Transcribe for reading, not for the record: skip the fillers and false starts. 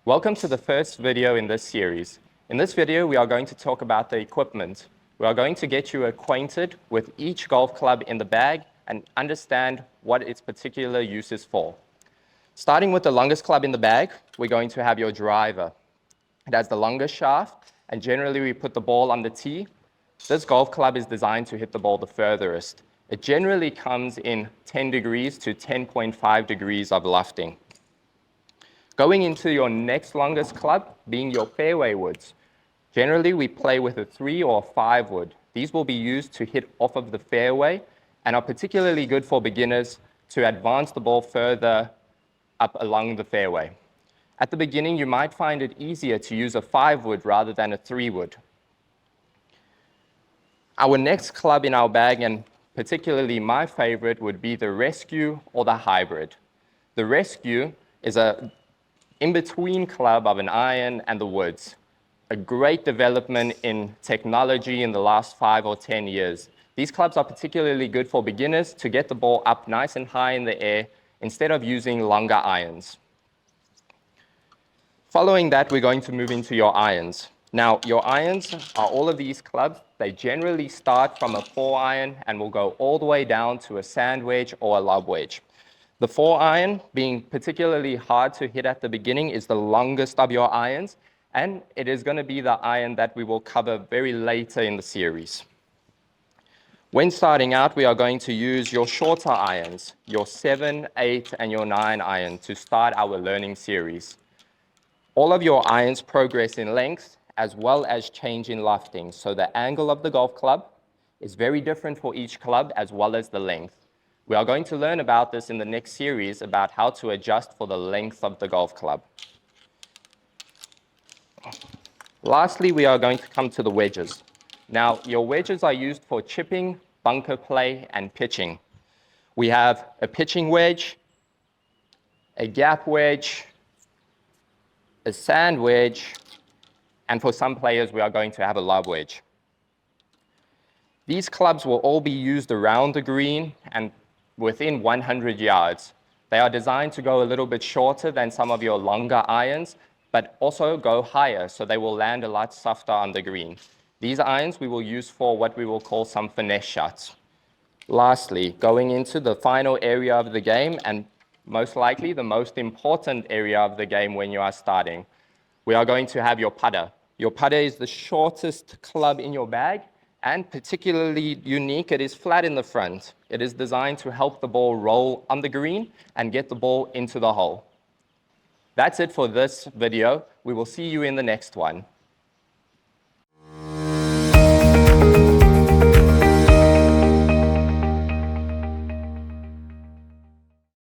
Welcome to the first video in this series. In this video, we are going to talk about the equipment. We are going to get you acquainted with each golf club in the bag and understand what its particular use is for. Starting with the longest club in the bag, we're going to have your driver. It has the longest shaft, and generally we put the ball on the tee. This golf club is designed to hit the ball the furthest. It generally comes in 10 degrees to 10.5 degrees of lofting. Going into your next longest club, being your fairway woods. Generally, we play with a 3 or 5 wood. These will be used to hit off of the fairway and are particularly good for beginners to advance the ball further up along the fairway. At the beginning, you might find it easier to use a 5 wood rather than a 3 wood. Our next club in our bag, and particularly my favorite, would be the Rescue or the Hybrid. The Rescue is a in-between club of an iron and the woods. A great development in technology in the last 5 or 10 years. These clubs are particularly good for beginners to get the ball up nice and high in the air instead of using longer irons. Following that, we're going to move into your irons. Now, your irons are all of these clubs. They generally start from a 4 iron and will go all the way down to a sand wedge or a lob wedge. The 4 iron, being particularly hard to hit at the beginning, is the longest of your irons, and it is going to be the iron that we will cover very later in the series. When starting out, we are going to use your shorter irons, your 7, 8, and your 9 iron to start our learning series. All of your irons progress in length as well as change in lofting. So the angle of the golf club is very different for each club as well as the length. We are going to learn about this in the next series about how to adjust for the length of the golf club. Lastly, we are going to come to the wedges. Now, your wedges are used for chipping, bunker play, and pitching. We have a pitching wedge, a gap wedge, a sand wedge, and for some players, we are going to have a lob wedge. These clubs will all be used around the green and within 100 yards. They are designed to go a little bit shorter than some of your longer irons, but also go higher, so they will land a lot softer on the green. These irons we will use for what we will call some finesse shots. Lastly, going into the final area of the game, and most likely the most important area of the game when you are starting, we are going to have your putter. Your putter is the shortest club in your bag, and particularly unique, it is flat in the front. It is designed to help the ball roll on the green and get the ball into the hole. That's it for this video. We will see you in the next one.